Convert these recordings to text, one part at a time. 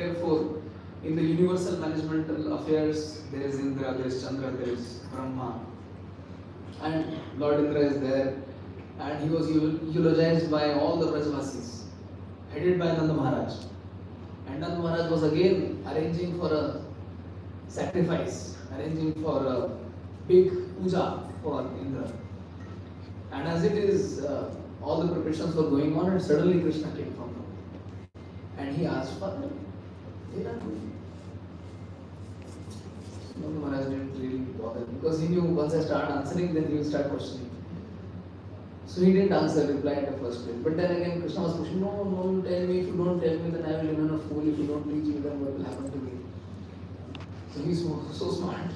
therefore, in the universal managemental affairs, there is Indra, there is Chandra, there is Brahma, and Lord Indra is there, and he was eulogized by all the Brajvasis, headed by Nanda Maharaj. And Nanda Maharaj was again arranging for a sacrifice, arranging for a big puja for Indra. And as it is, all the preparations were going on, and suddenly Krishna came from nowhere. And he asked for them. They are doing. Nanda Maharaj didn't really bother because he knew once I start answering, then he will start questioning. So he didn't reply at the first place. But then again, Krishna was pushing, no, tell me. If you don't tell me, then I will remain a fool. If you don't teach me, then what will happen to me? So he's so smart.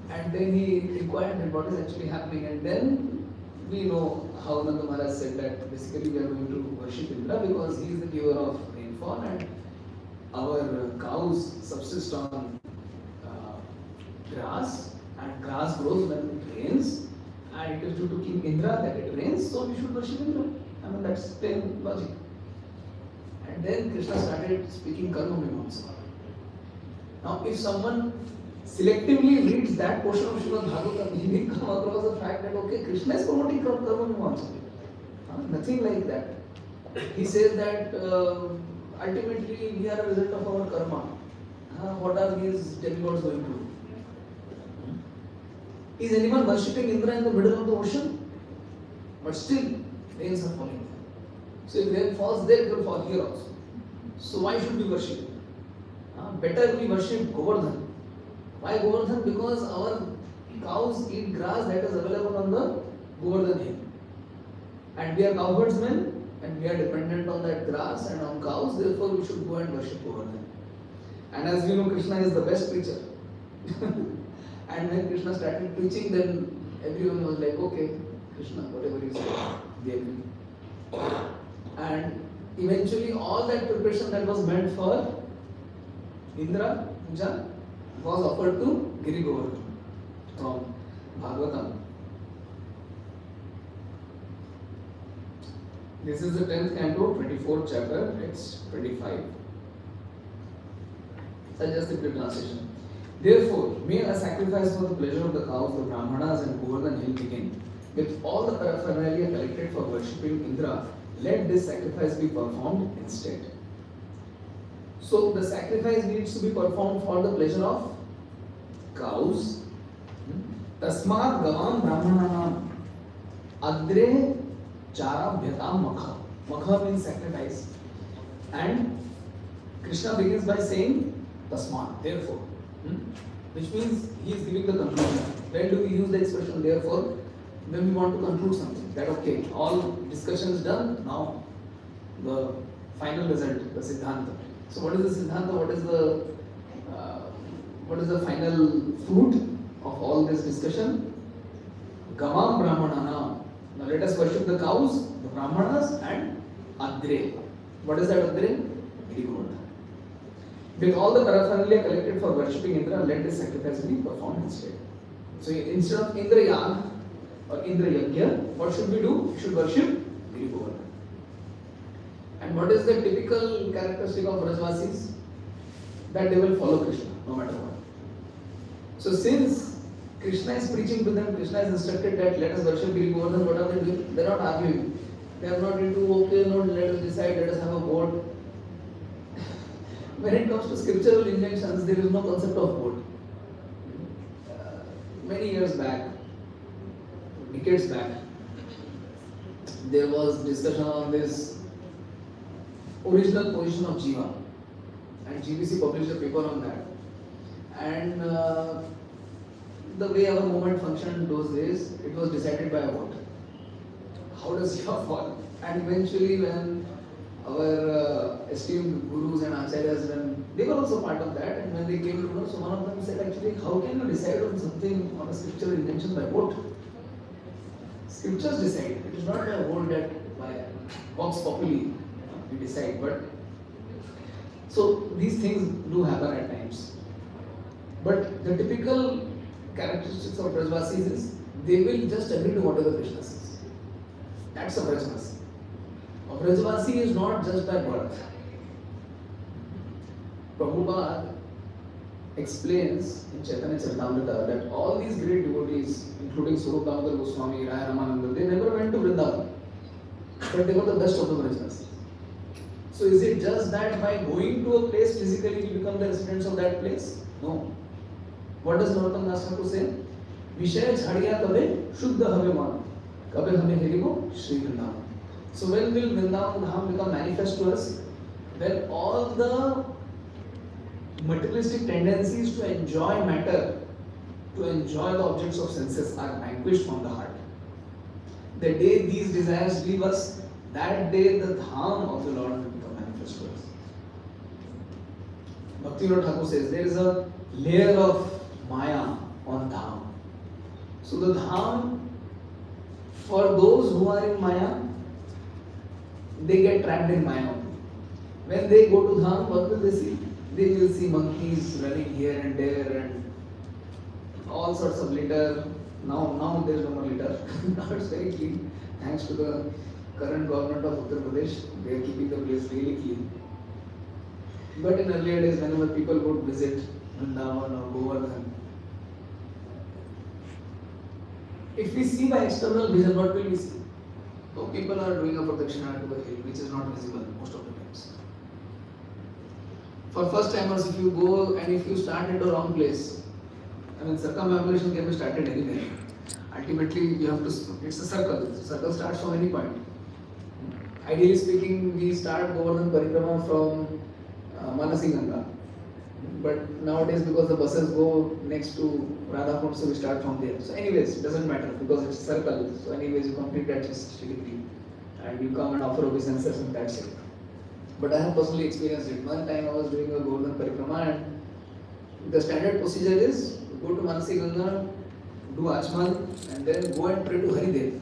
And then he inquired that what is actually happening. And then we know how Nanda Maharaj said that basically we are going to worship Indra because he is the giver of rainfall and our cows subsist on grass, and grass grows when it rains, and it is due to King Indra that it rains, so we should worship Indra. I mean, that's plain logic. And then Krishna started speaking Karma Mimamsa. Now, if someone selectively reads that portion of Srimad Bhagavatam, he may come across the fact that, okay, Krishna is promoting Karma Mimamsa. Nothing like that. He says that ultimately we are a result of our karma. What are these demigods going to do? Is anyone worshipping Indra in the middle of the ocean? But still, rains are falling. So if rain falls there, it will fall here also. So why should we worship him? Better we worship Govardhan. Why Govardhan? Because our cows eat grass that is available on the Govardhan hill. And we are cowherdsmen and we are dependent on that grass and on cows, therefore we should go and worship Govardhan. And as you know, Krishna is the best preacher. And when Krishna started preaching, then everyone was like, okay, Krishna, whatever you say, they agree. And eventually all that preparation that was meant for Indra Puja was offered to Giri Govardhan from Bhagavatam. This is the 10th canto, 24th chapter, text 25. Suggested the translation. Therefore, may a sacrifice for the pleasure of the cows, the Brahmanas and Govardhan hill begin. With all the paraphernalia collected for worshipping Indra, let this sacrifice be performed instead. So, the sacrifice needs to be performed for the pleasure of cows. Tasmat gavam brahmananam adre chara bhyatam makha. Makha means sacrifice. And Krishna begins by saying tasmat, therefore. Which means he is giving the conclusion. When do we use the expression therefore? When we want to conclude something. That okay, all discussion is done, now the final result, the Siddhanta. So what is the Siddhanta? What is the final fruit of all this discussion? Gamam Brahmanana. Now let us worship the cows, the Brahmanas and Adre. What is that Adre? Very good. With all the paraphernalia collected for worshipping Indra, let this sacrifice be performed instead. So instead of Indra Yag or Indra Yagya, what should we do? We should worship Giri Govardhan. And what is the typical characteristic of Brajvasis? That they will follow Krishna, no matter what. So since Krishna is preaching to them, Krishna is instructed that let us worship Giri Govardhan, what are they doing? They are not arguing. They are not into, okay, no, let us decide, let us have a vote. When it comes to scriptural inventions, there is no concept of vote. Many years back, decades back, there was discussion on this original position of Jiva, and GBC published a paper on that. And the way our movement functioned in those days, it was decided by a vote. How does Jiva fall? And eventually, when our esteemed gurus and acharyas, when they were also part of that, and when they came to know, so one of them said, actually, how can you decide on something, on a scriptural invention by vote? Scriptures decide. It is not by a vote that by vox populi we decide. But so these things do happen at times. But the typical characteristics of Brajvasis is they will just agree to whatever Krishna says. That's a Brajvasi. A Brajvasi is not just by birth. Prabhupada explains in Chaitanya Charitamrita that all these great devotees, including Swarup Damodar Goswami, Raya Ramananda, they never went to Vrindavan, but they were the best of the Vrajnas. So is it just that by going to a place physically we become the residents of that place? No. What does Narottam Das Thakur say? Vishaya chhadiya kabe shuddha have man, kabe hame heribo Shri Vrindavan. So when will Vrindavan Dham become manifest to us? When all the materialistic tendencies to enjoy matter, to enjoy the objects of senses are vanquished from the heart. The day these desires leave us, that day the Dham of the Lord will become manifest to us. Bhaktivinoda Thakur says there is a layer of Maya on Dham. So the Dham, for those who are in Maya, they get trapped in Maya only. When they go to Dham, what will they see? They will see monkeys running here and there and all sorts of litter. Now there is no more litter. Now it's very clean. Thanks to the current government of Uttar Pradesh, they are keeping the place really clean. But in earlier days, whenever people would visit Vrindavan or Govardhan, if we see by external vision, what will we see? So people are doing a pradakshina to the hill, which is not visible most of the times. For first timers, if you go and if you start at the wrong place, I mean circumambulation can be started anywhere. Ultimately, you have to. It's a circle. The circle starts from any point. Ideally speaking, we start Govardhan Parikrama from Manasi Ganga. But nowadays, because the buses go next to Radhapad, so we start from there. So anyways, it doesn't matter because it's a circle. So anyways, you complete that 60 degree and you come and offer obeisance and that's it. But I have personally experienced it. One time I was doing a Govardhan Parikrama and the standard procedure is go to Manasi Ganga, do Achman and then go and pray to Haridev.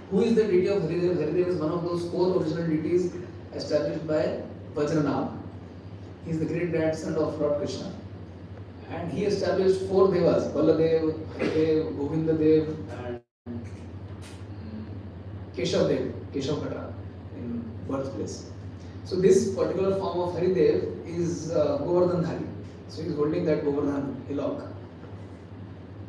Who is the deity of Haridev? Haridev is one of those 4 original deities established by Vajranam. He is the great grandson of Lord Krishna. And he established 4 devas, Baladev, Haridev, Govindadev and Keshav Katra in birthplace. So this particular form of Haridev is Govardhan Dhari. So he is holding that Govardhan hillock.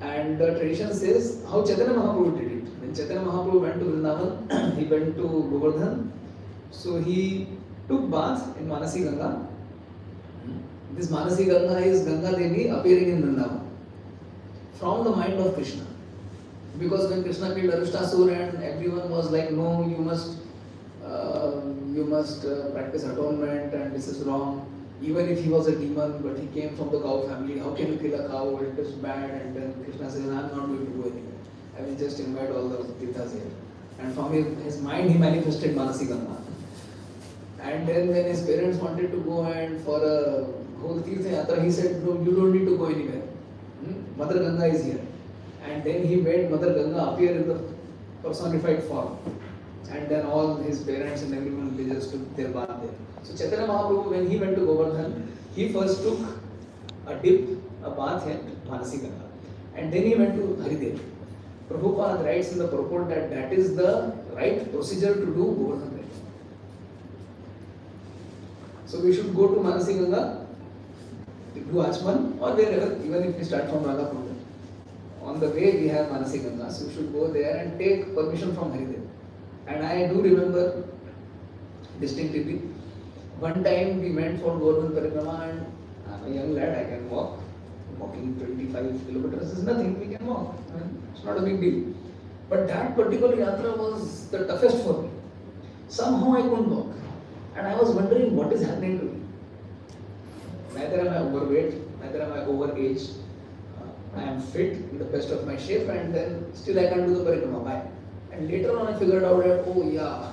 And the tradition says how Chaitanya Mahaprabhu did it. When Chaitanya Mahaprabhu went to Vrindavan, he went to Govardhan. So he took bath in Manasi Ganga. This Manasi Ganga is Ganga Devi appearing in Vrindavan from the mind of Krishna. Because when Krishna killed Arishtasur and everyone was like, no, you must practice atonement and this is wrong. Even if he was a demon, but he came from the cow family, how can you kill a cow? It is bad. And then Krishna says, I'm not going to go anywhere. I will just invite all the Tirthas here. And from his mind, he manifested Manasi Ganga. And then when his parents wanted to go and for a whole Tirtha Yatra, he said, no, you don't need to go anywhere. Mother Ganga is here. And then he made Mother Ganga appear in the personified form. And then all his parents and everyone villagers took their bath there. So Chaitanya Mahaprabhu, when he went to Govardhan, he first took a dip, a bath at Manasi Ganga. And then he went to Haridev. Prabhupada writes in the purport that that is the right procedure to do Govardhan Parikrama. So we should go to Manasi Ganga, do Achman or wherever, even if we start from Radhapad. On the way we have Manasi Ganga, so we should go there and take permission from Haridev. And I do remember distinctively, one time we went for Govardhan Parikrama and I'm a young lad, I can walk. Walking 25 kilometers is nothing, we can walk. It's not a big deal. But that particular yatra was the toughest for me. Somehow I couldn't walk. And I was wondering what is happening to me. Neither am I overweight, neither am I overaged. I am fit in the best of my shape and then still I can't do the Parikrama. Why? And later on I figured out that, oh yeah,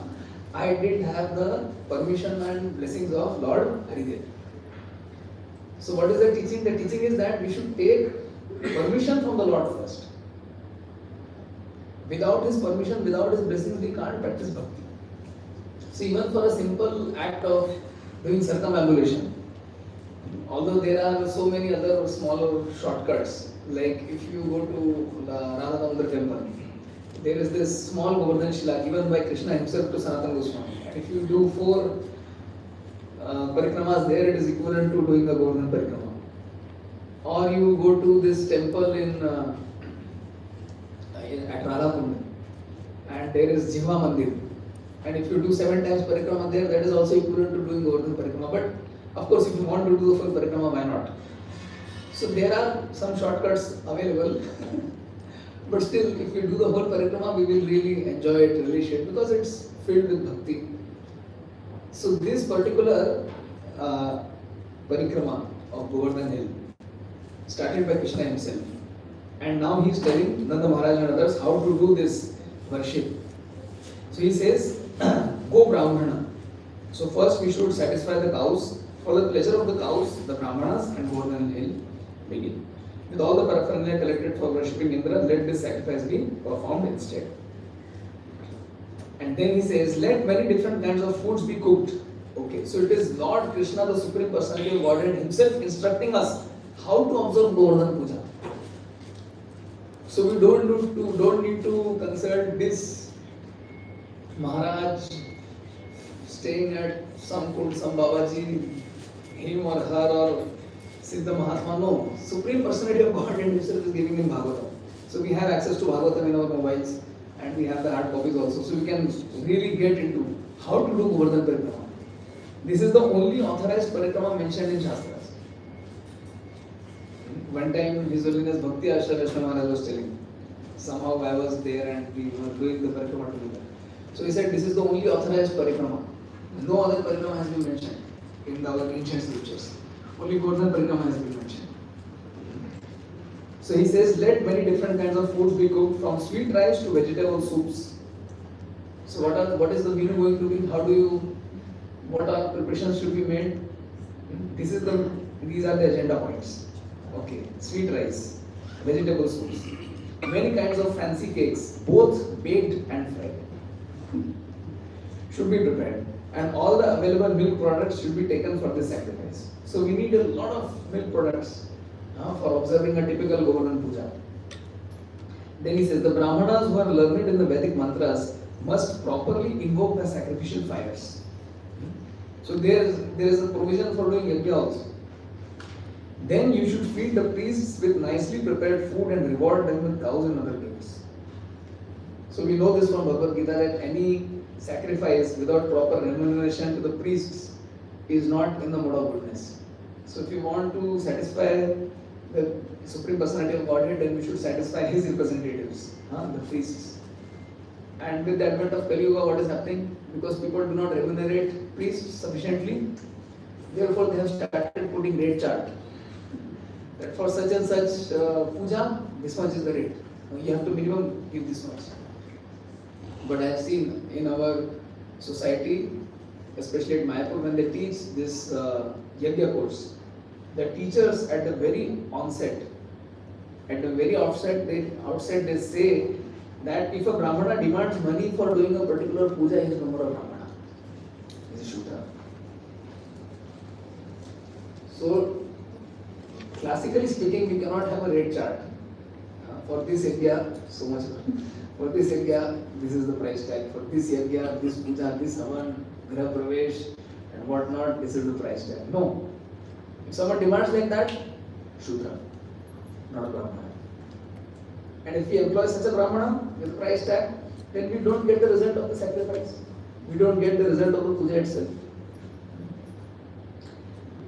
I did have the permission and blessings of Lord Haridev. So what is the teaching? The teaching is that we should take permission from the Lord first. Without His permission, without His blessings, we can't practice bhakti. So even for a simple act of doing circumambulation, although there are so many other smaller shortcuts, like if you go to the Radhapad temple, there is this small Govardhan Shila given by Krishna himself to Sanatana Goswami. And if you do 4 parikramas there, it is equivalent to doing the Govardhan parikrama. Or you go to this temple at Radhapad and there is Jiva Mandir. And if you do 7 times parikrama there, that is also equivalent to doing Govardhan parikrama. But of course, if you want to do the full parikrama, why not? So there are some shortcuts available. But still, if we do the whole parikrama, we will really enjoy it, relish it, because it's filled with bhakti. So this particular parikrama of Govardhan Hill started by Krishna himself, and now he is telling Nanda Maharaj and others how to do this worship. So he says, go Brahmana. So first we should satisfy the cows. For the pleasure of the cows, the Brahmanas and Govardhan Hill begin. With all the paraphernalia collected for worshipping Indra, let this sacrifice be performed instead. And then he says, let many different kinds of foods be cooked. Okay, so it is Lord Krishna, the Supreme Personality of Godhead himself, instructing us how to observe Govardhan Puja. So we don't need to consult this Maharaj staying at some Babaji, him or her or Siddha Mahatma. No, Supreme Personality of Godhead himself is giving him Bhagavatam. So we have access to Bhagavatam in our mobiles and we have the hard copies also. So we can really get into how to do Govardhan Parikrama. This is the only authorized parikrama mentioned in Shastras. One time His Holiness Bhakti Ashra Vaishnava Maharaj was telling, somehow I was there and we were doing the parikrama together. So he said, this is the only authorized parikrama. No other parikrama has been mentioned in our ancient scriptures. Only Govardhan parikrama has been mentioned. So he says, let many different kinds of foods be cooked, from sweet rice to vegetable soups. So what is the menu going to be? What are preparations should be made? These are the agenda points. Okay, sweet rice, vegetable soups, many kinds of fancy cakes, both baked and fried, should be prepared, and all the available milk products should be taken for this sacrifice. So we need a lot of milk products for observing a typical Govardhan Puja. Then he says, the Brahmanas who are learned in the Vedic mantras must properly invoke the sacrificial fires. So there is a provision for doing yajna also. Then you should feed the priests with nicely prepared food and reward them with cows and other gifts. So we know this from Bhagavad Gita that any sacrifice without proper remuneration to the priests is not in the mode of goodness. So if you want to satisfy the Supreme Personality of Godhead, then we should satisfy his representatives, the priests. And with the advent of Kali Yuga, what is happening? Because people do not remunerate priests sufficiently, therefore they have started putting rate chart. That for such and such puja, this much is the rate. You have to minimum give this much. But I have seen in our society, especially at Mayapur, when they teach this yajna course, the teachers at the very onset, at the very outset, they say that if a Brahmana demands money for doing a particular puja, he is no more a Brahmana. He is a Shudra. So, classically speaking, we cannot have a rate chart. For this yajna, so much. For this yajna, this is the price tag. For this yajna, this puja, this havan, graha pravesh, and whatnot, this is the price tag. No. If someone demands like that, Shudra, not a Brahmana. And if we employ such a Brahmana with price tag, then we don't get the result of the sacrifice. We don't get the result of the puja itself.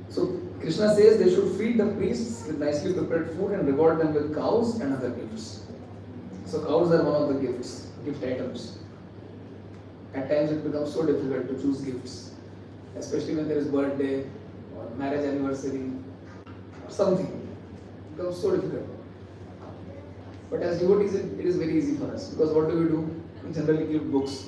So Krishna says they should feed the priests with nicely prepared food and reward them with cows and other gifts. So cows are one of the gifts, gift items. At times it becomes so difficult to choose gifts, especially when there is birthday or marriage anniversary or something. It becomes so difficult. But as devotees, it is very easy for us, because what do? We generally give books.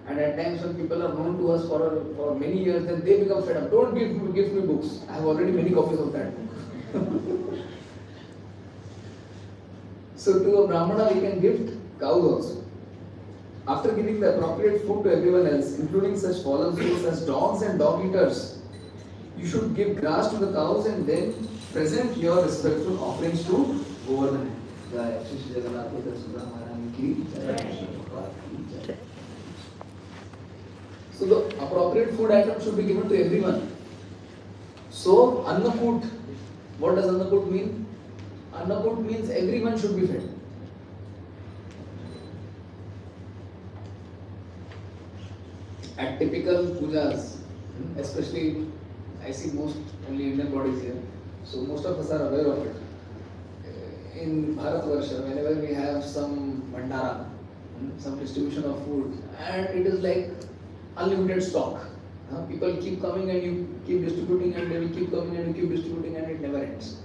And at times when people are known to us for many years, then they become fed up. Don't give me books. I have already many copies of that book. So to a Brahmana we can gift cows also. After giving the appropriate food to everyone else, including such fallen souls as dogs and dog eaters, you should give grass to the cows and then present your respectful offerings to Govardhan. Jai Shri Radhapad Prabhu ki Jai. So the appropriate food item should be given to everyone. So Annakut, what does Annakut mean? Annakut means everyone should be fed. At typical pujas, especially I see most only Indian bodies here, so most of us are aware of it. In Bharatvarsha, whenever we have some bhandara, some distribution of food, and it is like unlimited stock. People keep coming and you keep distributing, and they will keep coming and you keep distributing, and it never ends.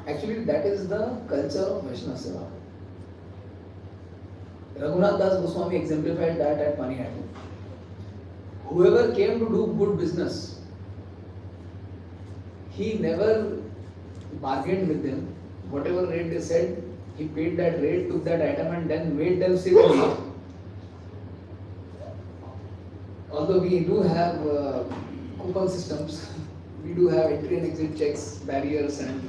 Actually, that is the culture of Vaishnava Seva. Raghunath Das Goswami exemplified that at Panihati. Whoever came to do good business, he never bargained with them. Whatever rate they said, he paid that rate, took that item, and then made them sit and eat. Although we do have coupon systems, we do have entry and exit checks, barriers, and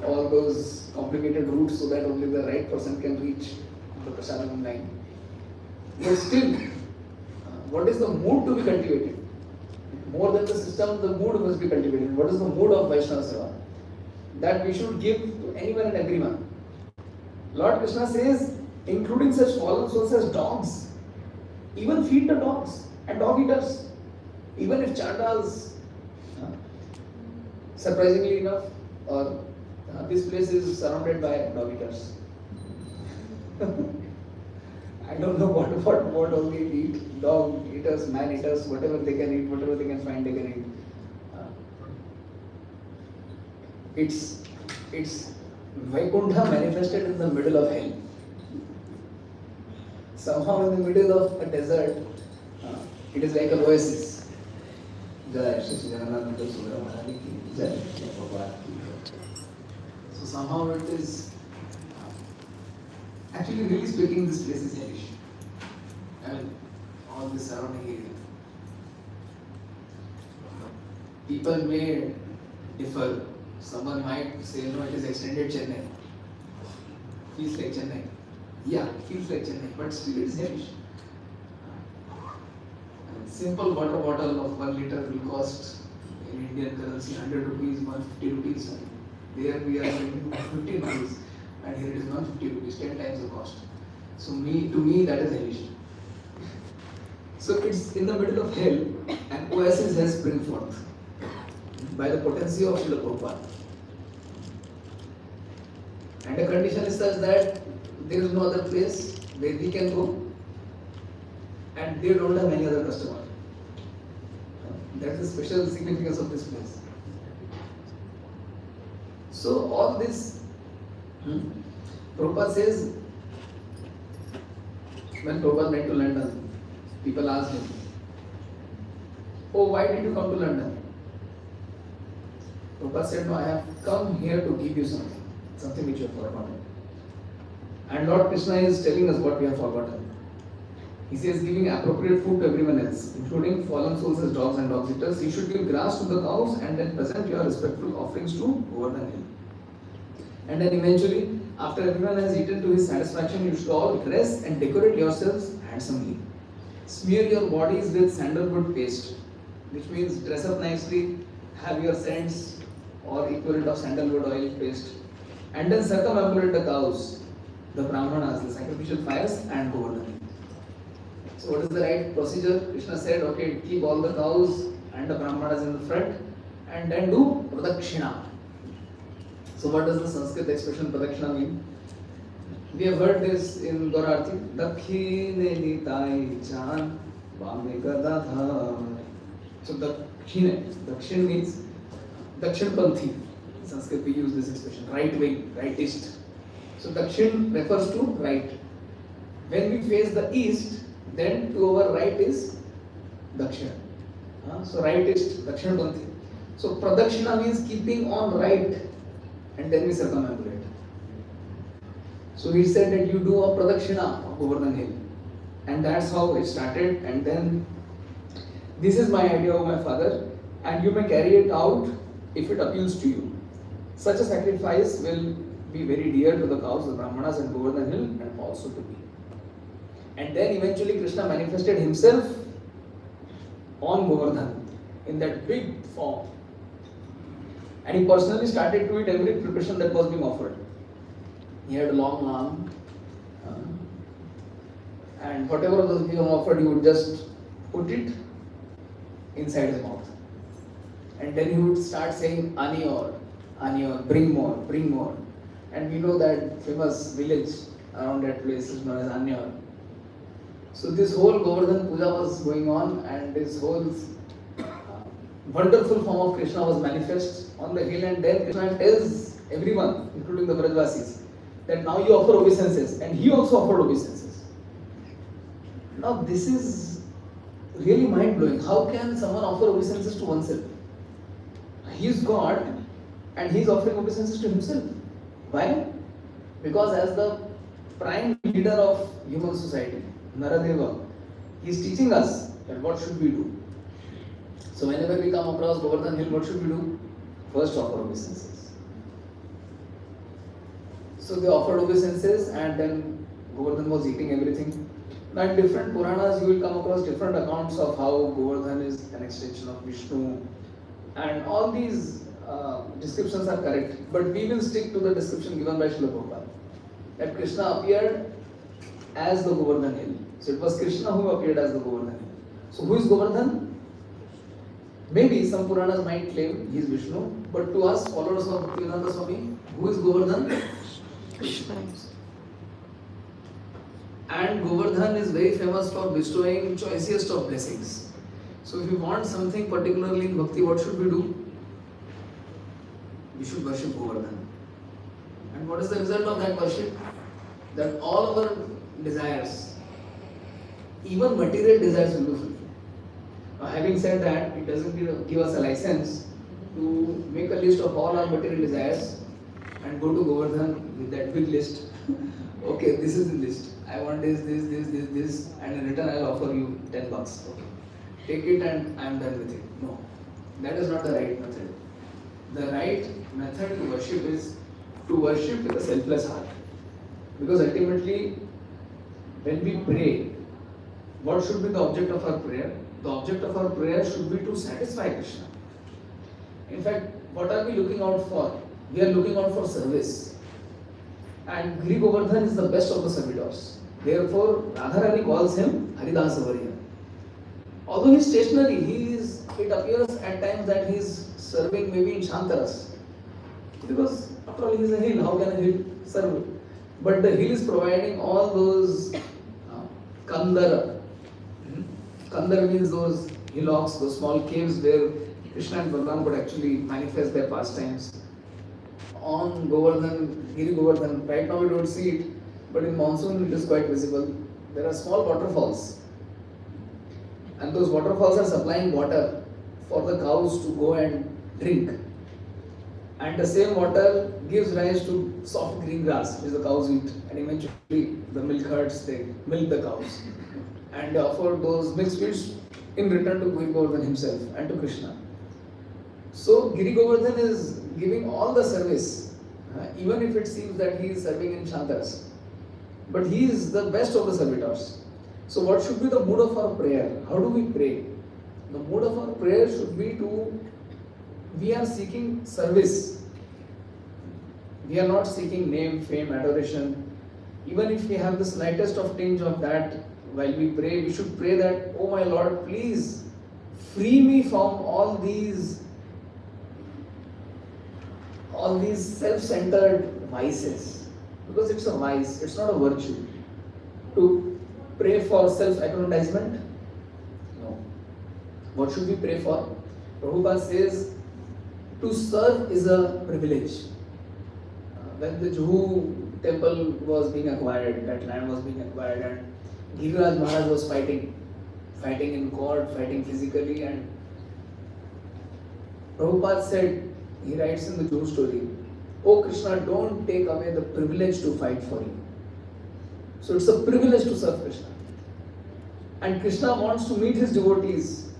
all those complicated routes so that only the right person can reach the prasadam line. But still, what is the mood to be cultivated? More than the system, the mood must be cultivated. What is the mood of Vaishnava Seva? That we should give to anyone and everyone. Lord Krishna says, including such fallen souls as dogs, even feed the dogs and dog eaters. Even if chandals, surprisingly enough, or this place is surrounded by dog eaters. I don't know what all they eat. Dog eaters, man eaters, whatever they can eat, whatever they can find, they can eat. It's Vaikuntha manifested in the middle of hell. Somehow in the middle of a desert, it is like an oasis. So somehow it is, actually really speaking, this place is hellish. I mean, all the surrounding area. People may differ. Someone might say, no, it is extended Chennai. Feels like Chennai. Yeah, feels like Chennai, but still it is hellish. Simple water bottle of 1 liter will cost in Indian currency 100 rupees, 150 rupees. There we are paying 15 rupees, and here it is 150 rupees, 10 times the cost. So to me that is hellish. So it's in the middle of hell, and oasis has spring forth by the potency of Srila Prabhupada. And the condition is such that there is no other place where we can go, and they don't have any other customer. That's the special significance of this place. So all this, Prabhupada says, when Prabhupada went to London, people asked him, oh, why did you come to London? Prabhupada said, no, I have come here to give you something which you have forgotten. And Lord Krishna is telling us what we have forgotten. He says, giving appropriate food to everyone else, including fallen souls as dogs and dog eaters. You should give grass to the cows and then present your respectful offerings to Govardhan hill. And then eventually, after everyone has eaten to his satisfaction, you should all dress and decorate yourselves handsomely. Smear your bodies with sandalwood paste, which means dress up nicely, have your scents or equivalent of sandalwood oil paste, and then circumambulate the cows, the brahmanas, the sacrificial fires, and Govardhan hill. So what is the right procedure? Krishna said, okay, keep all the cows and the brahmanas in the front, and then do pradakshina. So what does the Sanskrit expression pradakshina mean? We have heard this in Gaurarti. Dakhine nitai chan vame gadadhar. So Dakshin means Dakshin Panthi. In Sanskrit we use this expression, right wing, rightist. So Dakshin refers to right. When we face the east, then to our right is Dakshin. So rightist, Dakshin Panthi. So Pradakshina means keeping on right, and then we circumambulate. So he said that you do a Pradakshina of Govardhan hill. And that's how it started. And then, this is my idea of my father, and you may carry it out if it appeals to you. Such a sacrifice will be very dear to the cows, the brahmanas and Govardhan hill, and also to me. And then eventually Krishna manifested himself on Govardhan in that big form. And he personally started to eat every preparation that was being offered. He had a long arm, and whatever was being offered, he would just put it inside his mouth. And then he would start saying, Anior, Anior, bring more, bring more. And we know that famous village around that place is known as Anior. So this whole Govardhan Puja was going on, and this whole wonderful form of Krishna was manifest on the hill, and then Krishna tells everyone, including the Brajvasis, that now you offer obeisances, and he also offered obeisances. Now this is really mind-blowing. How can someone offer obeisances to oneself? He is God and he is offering obeisances to himself. Why? Because as the prime leader of human society, Naradeva, he is teaching us that what should we do. So whenever we come across Govardhan Hill, what should we do? First offer obeisances. So they offered obeisances, and then Govardhan was eating everything. Now in different Puranas you will come across different accounts of how Govardhan is an extension of Vishnu, and all these descriptions are correct, but we will stick to the description given by Srila Prabhupada, that Krishna appeared as the Govardhan Hill. So it was Krishna who appeared as the Govardhan Hill. So who is Govardhan? Maybe some Puranas might claim he is Vishnu, but to us, followers of Bhaktivedanta Swami, who is Govardhan? Krishna. And Govardhan is very famous for bestowing choicest of blessings. So if you want something particularly in Bhakti, what should we do? We should worship Govardhan. And what is the result of that worship? That all our desires, even material desires, will be fulfilled. Now, having said that, it doesn't give us a license to make a list of all our material desires and go to Govardhan with that big list. Okay, this is the list. I want this, and in return I'll offer you $10. Okay. Take it and I'm done with it. No, that is not the right method. The right method to worship is to worship with a selfless heart. Because ultimately, when we pray, what should be the object of our prayer? The object of our prayer should be to satisfy Krishna. In fact, what are we looking out for? We are looking out for service. And Giri Govardhan is the best of the servitors. Therefore, Radharani calls him Haridasa Varya. Although he is stationary, it appears at times that he is serving maybe in Shantaras. Because after all, he is a hill. How can a hill serve? But the hill is providing all those Kandara. Kandara means those hillocks, those small caves where Krishna and Balaram could actually manifest their pastimes. On Govardhan, Giri Govardhan, right now we don't see it, but in monsoon it is quite visible. There are small waterfalls, and those waterfalls are supplying water for the cows to go and drink. And the same water gives rise to soft green grass which the cows eat, and eventually the milk herds, they milk the cows and they offer those milk sweets in return to Giri Govardhan himself and to Krishna. So Giri Govardhan is giving all the service, even if it seems that he is serving in Shantaras. But he is the best of the servitors. So what should be the mood of our prayer? How do we pray? The mood of our prayer should be we are seeking service. We are not seeking name, fame, adoration. Even if we have the slightest of tinge of that, while we pray, we should pray that, oh my Lord, please free me from all these self-centered vices. Because it's a vice, it's not a virtue. To pray for self-aggrandizement? No. What should we pray for? Prabhupada says, to serve is a privilege. When the Juhu temple was being acquired, that land was being acquired, and Giriraj Maharaj was fighting in court, fighting physically, and Prabhupada said, he writes in the Juhu story, oh Krishna, don't take away the privilege to fight for you. So it's a privilege to serve Krishna. And Krishna wants to meet his devotees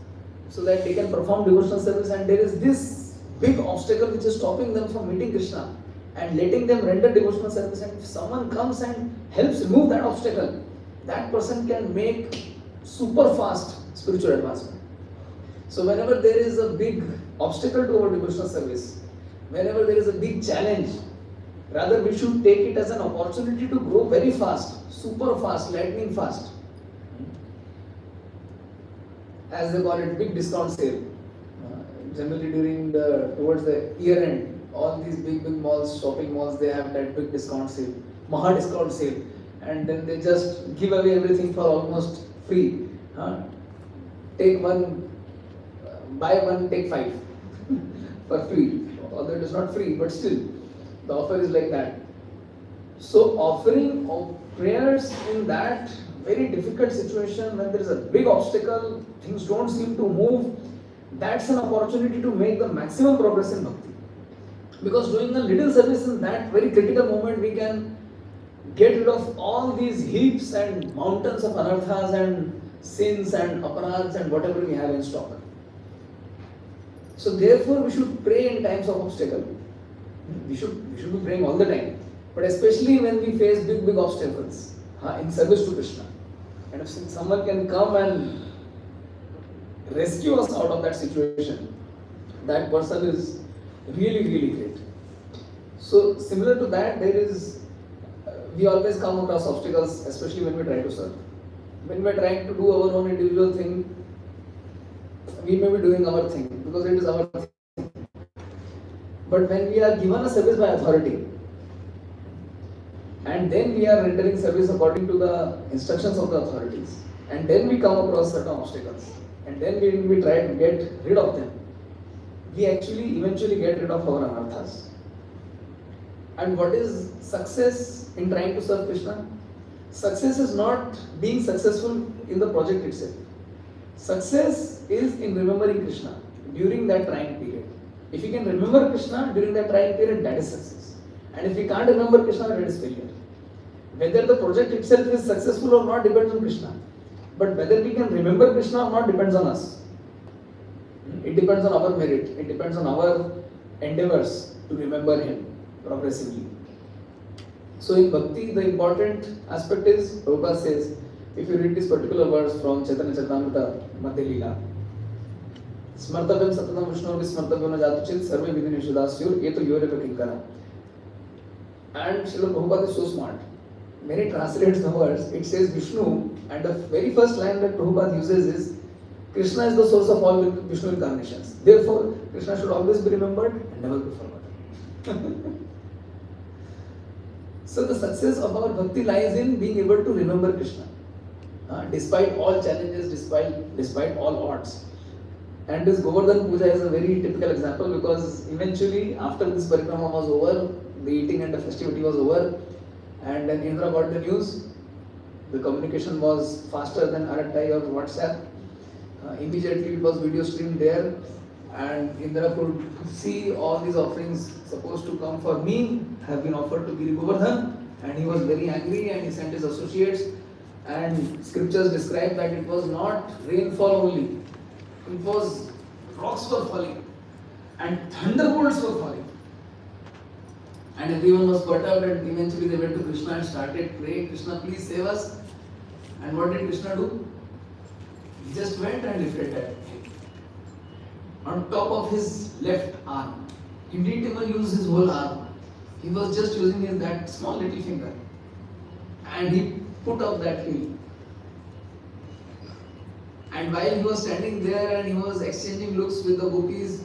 so that they can perform devotional service, and there is this big obstacle which is stopping them from meeting Krishna and letting them render devotional service. And if someone comes and helps remove that obstacle, that person can make super fast spiritual advancement. So whenever there is a big obstacle to our devotional service, whenever there is a big challenge, rather we should take it as an opportunity to grow very fast, super fast, lightning fast. As they call it, big discount sale. Generally during towards the year end, all these big malls, shopping malls, they have that big discount sale, maha discount sale, and then they just give away everything for almost free. Take one, buy one, take five for free. Although it is not free, but still the offer is like that. So offering of prayers in that very difficult situation, when there is a big obstacle, things don't seem to move, that's an opportunity to make the maximum progress in bhakti. Because doing a little service in that very critical moment, we can get rid of all these heaps and mountains of anarthas and sins and aparads and whatever we have in stock. So therefore we should pray in times of obstacle. We should be praying all the time, but especially when we face big obstacles in service to Krishna. And if someone can come and rescue us out of that situation, that person is really great. So similar to that, we always come across obstacles, especially when we try to serve. When we are trying to do our own individual thing, we may be doing our thing because it is our thing. But when we are given a service by authority, and then we are rendering service according to the instructions of the authorities, and then we come across certain obstacles, and then we try to get rid of them, we actually eventually get rid of our anarthas. And what is success in trying to serve Krishna? Success is not being successful in the project itself. Success is in remembering Krishna during that trying period. If you can remember Krishna during that trying period, that is success. And if we can't remember Krishna, that is failure. Whether the project itself is successful or not depends on Krishna. But whether we can remember Krishna or not depends on us. It depends on our merit. It depends on our endeavors to remember Him progressively. So in Bhakti, the important aspect is, Prabhupada says, if you read this particular verse from Chaitanya Charitamrita, Madhya Lila, Smartavyam Satatam Vishnu Vismartavyam na jatu chit sarve vidhi nishudasyur eto yoreva kinkara. And Srila Prabhupada is so smart. When he translates the verse, it says Vishnu, and the very first line that Prabhupada uses is, Krishna is the source of all Vishnu incarnations. Therefore, Krishna should always be remembered and never be forgotten. So the success of our bhakti lies in being able to remember Krishna, despite all challenges, despite all odds. And this Govardhan Puja is a very typical example, because eventually after this parikrama was over, the eating and the festivity was over, and then Indra got the news. The communication was faster than RTI or WhatsApp. Immediately it was video streamed there, and Indra could see all these offerings supposed to come for me have been offered to Giri Govardhan, and he was very angry and he sent his associates, and scriptures describe that it was not rainfall only, it was rocks were falling and thunderbolts were falling, and everyone was perturbed, and eventually they went to Krishna and started praying, Krishna, please save us. And what did Krishna do? He just went and lifted that on top of his left arm. He didn't even use his whole arm. He was just using that small little finger, and he put up that hill. And while he was standing there and he was exchanging looks with the gopis,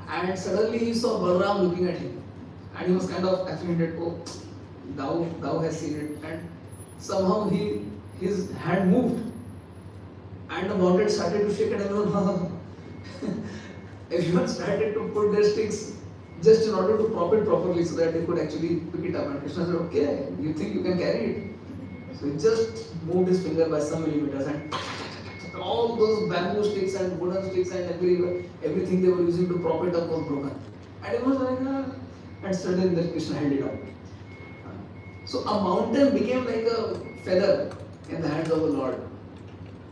and suddenly he saw Balaram looking at him, and he was kind of affected, oh, thou hast seen it. And somehow his hand moved, and the mountain started to shake, and everyone started to put their sticks just in order to prop it properly so that they could actually pick it up. And Krishna said, okay, you think you can carry it? So he just moved his finger by some millimeters, and all those bamboo sticks and wooden sticks and everything they were using to prop it up was broken. And it was like, and suddenly Krishna held it up. So a mountain became like a feather in the hands of the Lord.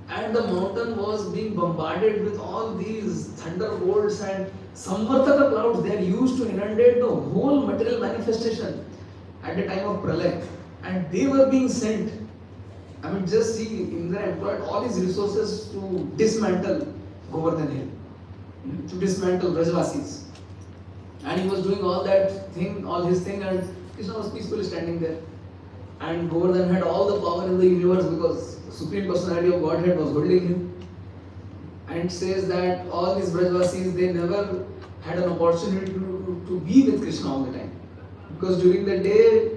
And the mountain was being bombarded with all these thunderbolts and samvartaka clouds. They are used to inundate the whole material manifestation at the time of Pralaya. And they were being sent I mean, just see, Indra employed all his resources to dismantle Govardhan Hill, to dismantle Brajvasis. And he was doing all that thing, all his thing, and Krishna was peacefully standing there. And Govardhan had all the power in the universe because the Supreme Personality of Godhead was holding him. And says that all these Brajvasis, they never had an opportunity to be with Krishna all the time. Because during the day,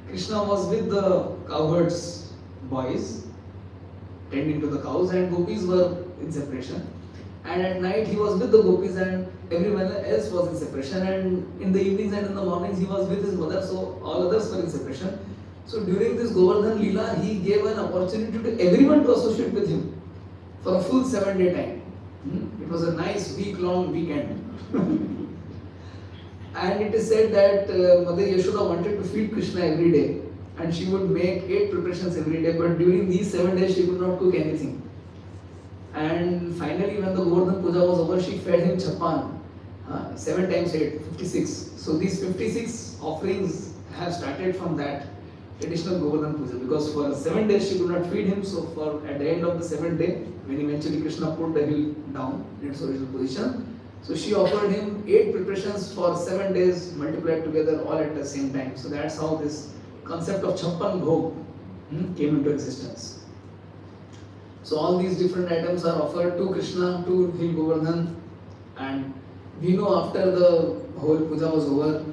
Krishna was with the cowherds boys, tending to the cows, and gopis were in separation. And at night he was with the gopis and everyone else was in separation. And in the evenings and in the mornings he was with his mother, so all others were in separation. So during this Govardhan lila, he gave an opportunity to everyone to associate with him for a full 7-day time. It was a nice week-long weekend. And it is said that Mother Yashoda wanted to feed Krishna every day, and she would make 8 preparations every day, but during these 7 days she could not cook anything. And finally, when the Govardhan Puja was over, she fed him chappan, 7 times 8, 56. So these 56 offerings have started from that traditional Govardhan Puja, because for 7 days she could not feed him. So for at the end of the 7th day, when eventually Krishna put the hill down in its original position, so she offered him 8 preparations for 7 days multiplied together all at the same time. So that's how this concept of chappan bhog came into existence. So all these different items are offered to Krishna, to hill Govardhan, and we know after the whole puja was over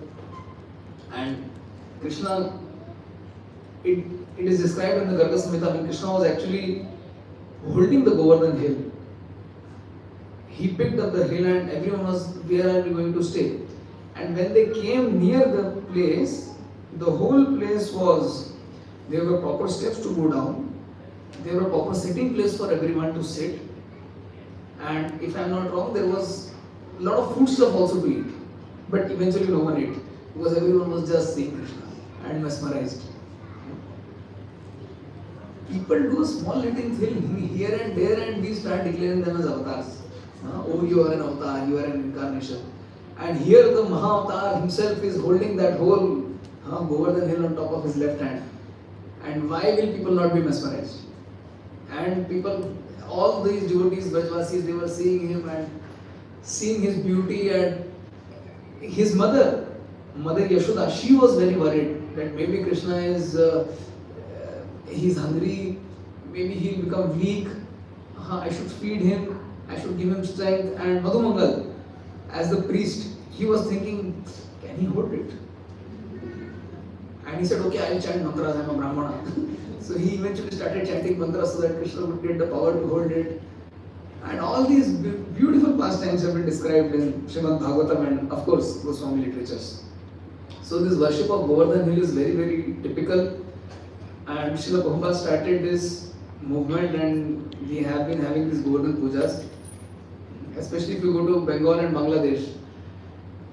and Krishna, it is described in the Garga Samhita when Krishna was actually holding the Govardhan hill. He picked up the hill and everyone was, where are we going to stay? And when they came near the place, the whole place was, there were proper steps to go down, there were proper sitting place for everyone to sit, and if I am not wrong, there was a lot of food stuff also to eat. But eventually no one ate, because everyone was just seeing Krishna and mesmerized. People do small little thing here and there and we start declaring them as avatars. Oh, you are an avatar, you are an incarnation. And here the Mahavatar himself is holding that whole Govardhan hill on top of his left hand. And why will people not be mesmerized? And people, all these devotees, Brajvasis, they were seeing him and seeing his beauty, and his mother, Mother Yashoda, she was very worried that maybe Krishna is, he's hungry, maybe he'll become weak, I should feed him, I should give him strength. And Madhumangal, as the priest, he was thinking, can he hold it? And he said, okay, I'll chant mantras, I'm a Brahmana. So he eventually started chanting mantras so that Krishna would get the power to hold it. And all these beautiful pastimes have been described in Srimad Bhagavatam and of course Goswami literatures. So this worship of Govardhan hill is very, very typical. And Srila Prabhupada started this movement and we have been having these Govardhan pujas. Especially if you go to Bengal and Bangladesh,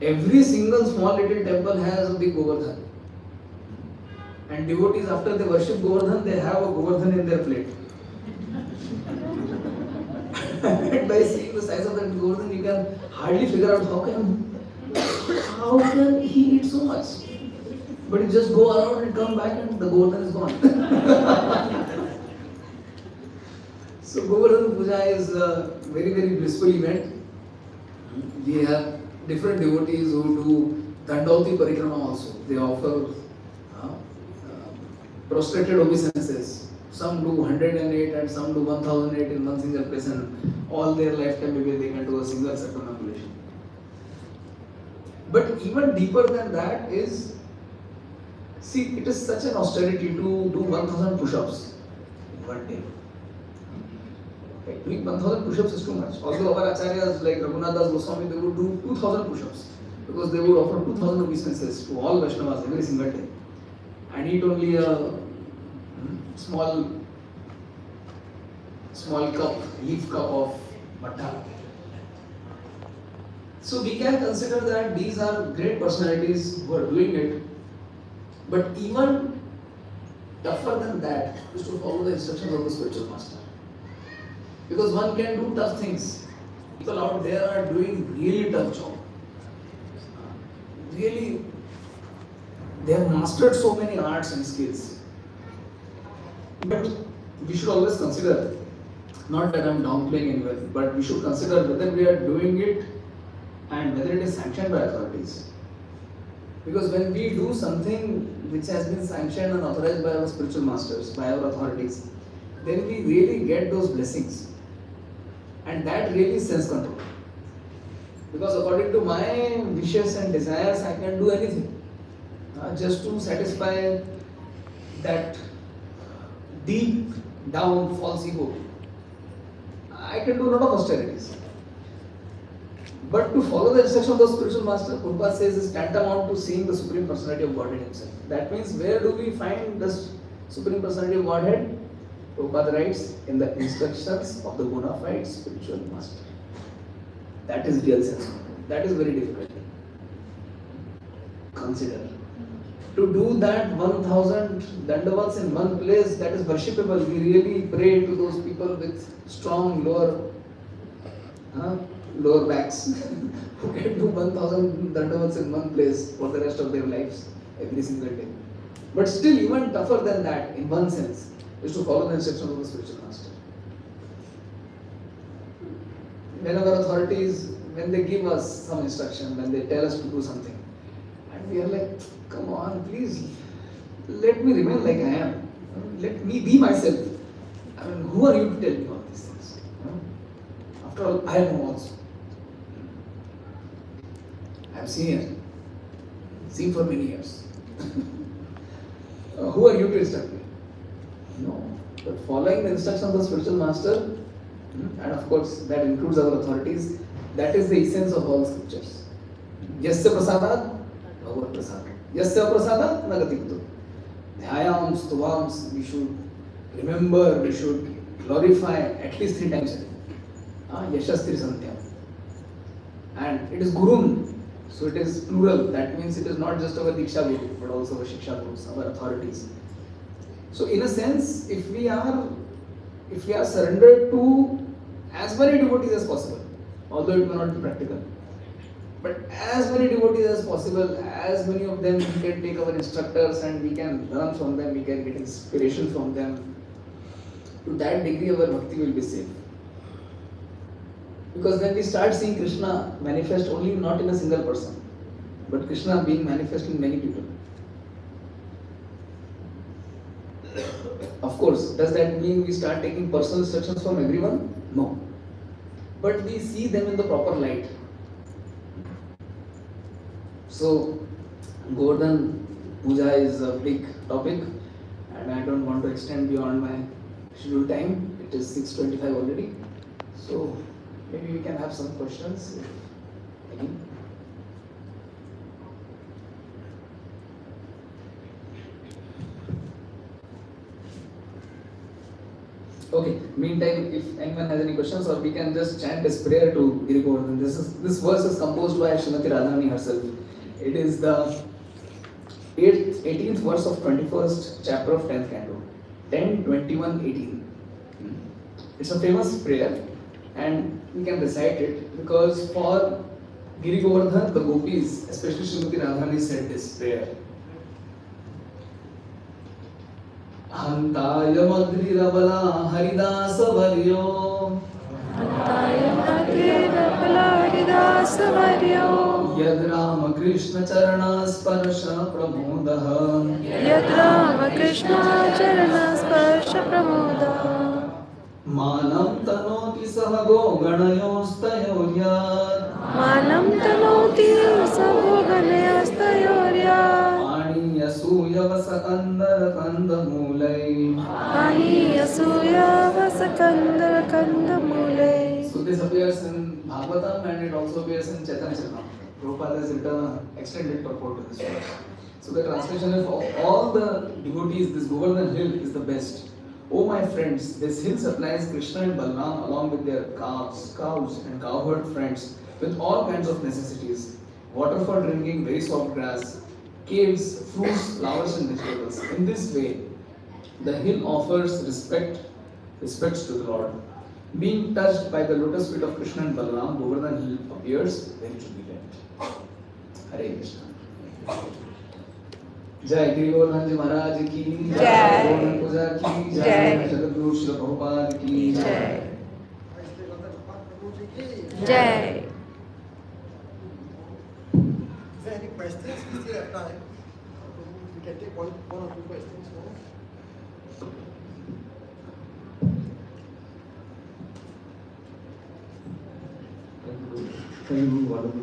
every single small little temple has a big Govardhan. And devotees, after they worship Govardhan, they have a Govardhan in their plate. And by seeing the size of that Govardhan, you can hardly figure out how can he eat so much? But you just go around and come back and the Govardhan is gone. So Govardhan Puja is a very, very blissful event. We have different devotees who do Dandavati Parikrama also. They offer prostrated obeisances. Some do 108 and some do 1008 in one single place, and all their lifetime maybe they can do a single circumambulation. But even deeper than that is, see, it is such an austerity to do 1000 push-ups in one day. Doing 1000 push-ups is too much. Although our acharyas like Raghunath Das Goswami, they would do 2000 push-ups because they would offer 2000 obeisances to all Vaishnavas every single day and eat only a small cup, leaf cup of matta. So we can consider that these are great personalities who are doing it, but even tougher than that is to follow the instructions of the spiritual master. Because one can do tough things. People out there are doing really tough job. Really, they have mastered so many arts and skills. But we should always consider, not that I'm downplaying anywhere, but we should consider whether we are doing it and whether it is sanctioned by authorities. Because when we do something which has been sanctioned and authorized by our spiritual masters, by our authorities, then we really get those blessings. And that really is sense control. Because according to my wishes and desires, I can do anything. Just to satisfy that deep down false ego. I can do a lot of austerities. But to follow the instruction of the spiritual master, Prabhupada says, is tantamount to seeing the Supreme Personality of Godhead himself. That means, where do we find the Supreme Personality of Godhead? Prabhupada writes, in the instructions of the bona fide spiritual master. That is real sense. That is very difficult. Consider. To do that 1000 dandavats in one place, that is worshipable. We really pray to those people with strong lower backs who can do 1000 dandavats in one place for the rest of their lives, every single day. But still, even tougher than that, in one sense, is to follow the instructions of the spiritual master. When our authorities, when they give us some instruction, when they tell us to do something, and we are like, come on, please, let me remain like I am. Let me be myself. I mean, who are you to tell me all these things? After all, I know also. I am senior. Seen for many years. Who are you to instruct me? No. But following the instruction of the spiritual master, and of course that includes our authorities, that is the essence of all scriptures. Yasya prasadat, Bhagavad prasad. Yasya prasadat, nagatikto. Dhyayams, stuvams, we should remember, we should glorify at least 3 times a day. Yashastri santyam. And it is gurun, so it is plural. That means it is not just our diksha guru, but also our shiksha gurus, our authorities. So in a sense, if we are surrendered to as many devotees as possible, although it may not be practical, but as many devotees as possible, as many of them we can take our instructors and we can learn from them, we can get inspiration from them, to that degree our bhakti will be safe. Because when we start seeing Krishna manifest only not in a single person, but Krishna being manifest in many people. Of course, does that mean we start taking personal instructions from everyone? No. But we see them in the proper light. So, Govardhan Puja is a big topic and I don't want to extend beyond my scheduled time. It is 6:25 already. So, maybe we can have some questions. Any? Okay, meantime, if anyone has any questions, or we can just chant this prayer to Giri Govardhan. This verse is composed by Srimati Radharani herself. It is the 18th verse of 21st chapter of 10th canto. 10, 21, 18. It's a famous prayer and we can recite it because for Giri Govardhan, the gopis, especially Srimati Radharani, said this prayer. Hantaya Madrirabala Haridasa Varyo Hantaya Madrirabala Haridasa Varyo Yad Rama Krishna Charana Sparsha Pramodah Yad Rama Krishna Charana Sparsha Pramodah Manam Tanoti Sahago Ganayostayoryat Manam Tanoti Sahago Ganayostayoryat Yasuya Vasakandara Kandamulai Ahi Yasuya Vasakandara Kandamulai. So this appears in Bhagavatam and it also appears in Chaitanya Charitamrita. Prabhupada has written an extended purport to this verse. So the translation is, of all the devotees, this Govardhan hill is the best. Oh my friends, this hill supplies Krishna and Balaram along with their cows and cowherd friends with all kinds of necessities. Water for drinking, very soft grass, caves, fruits, flowers and vegetables. In this way, the hill offers respects to the Lord. Being touched by the lotus feet of Krishna and Balaram, Govardhan hill appears very jubilant. Hare Krishna. जय गिरि गोवर्धन जी महाराज की जय। गोवर्धन पूजा की जय। जगद्गुरु श्री प्रभुपाद की जय। Radhapad Prabhu ji ki. जय। Is there any questions? We still have time. We can take one or two questions more. Thank you, wonderful.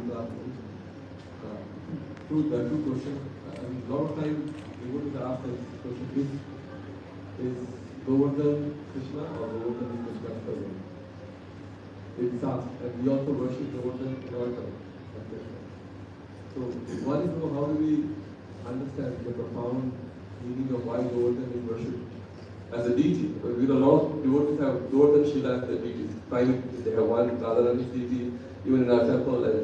Two questions. A lot of time we would ask this question: is Govardhan Krishna or Govardhan is Krishna's cousin? It's asked, and we also worship Govardhan in our cousin. So one is how do we understand the profound meaning of why Govardhan is worshipped as a deity? Because with a lot of devotees have Govardhan Shila as their deities. Private, they have one Radharani's deity. Even in our temple at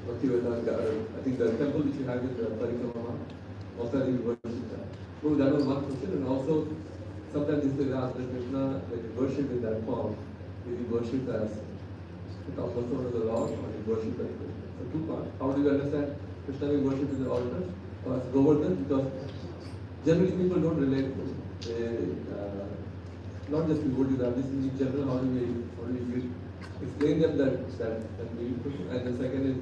Bhaktivedanta Garden, I think the temple which you have in the Parikrama, also I think we worship that. So that was one question, and also sometimes this is asked that Krishna, like worship in that form, is he worshipped as the persona of the Lord, or is worshipped as Krishna? So two parts. How do you understand Krishna being worshipped in the altar or as Govardhan? Because generally people don't relate to it. Not just devotees, I'm just in general, how do we explain them that need to, and the second is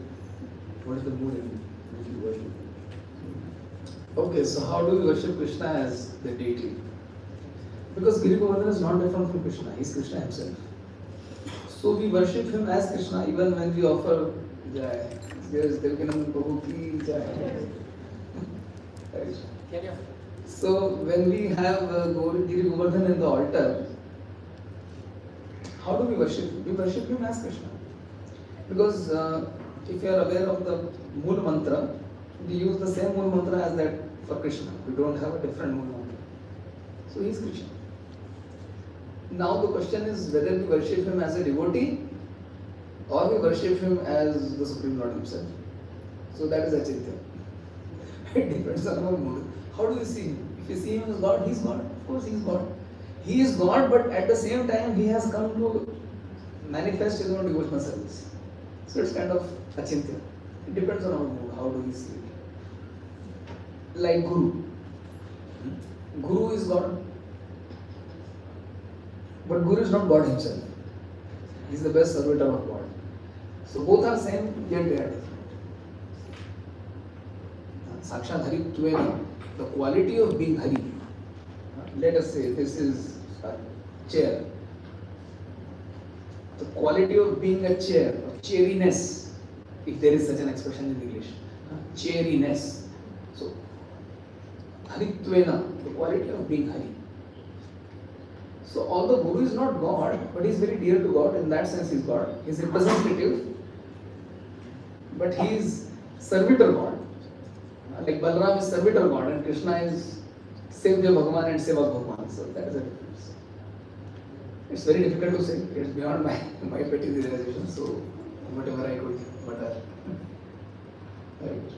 what is the mood in which you worship? Okay, so how do we worship Krishna as the deity? Because Giri Govardhan is not different from Krishna, he is Krishna himself. So we worship him as Krishna even when we offer Jai. There is Devkinandan Prabhu ki Jai. Right. So when we have Giri Govardhan in the altar, how do we worship him? We worship him as Krishna. Because if you are aware of the Mool Mantra, we use the same Mool Mantra as that for Krishna. We don't have a different Mool Mantra. So he is Krishna. Now the question is whether we worship him as a devotee or we worship him as the Supreme Lord himself. So that is Achintya. It depends on our mood. How do we see him? If you see him as God, he is God. Of course he is God. He is God, but at the same time he has come to manifest his own devotional service. So it's kind of Achintya. It depends on our mood. How do we see it? Like Guru. Guru is God. But Guru is not God himself. He is the best servitor of God. So both are same, yet they are different. Sakshat Haritvena, the quality of being Hari. Let us say this is a chair. The quality of being a chair, of chairiness, if there is such an expression in English. Chairiness. So, Haritvena, the quality of being Hari. So although Guru is not God, but he is very dear to God, in that sense he is God. He is representative, but he is servitor God. Like Balaram is servitor God and Krishna is Sevya Bhagavan and Sevak Bhagavan. So that is a difference. It's very difficult to say. It's beyond my petty realization. So whatever I could mutter. Right.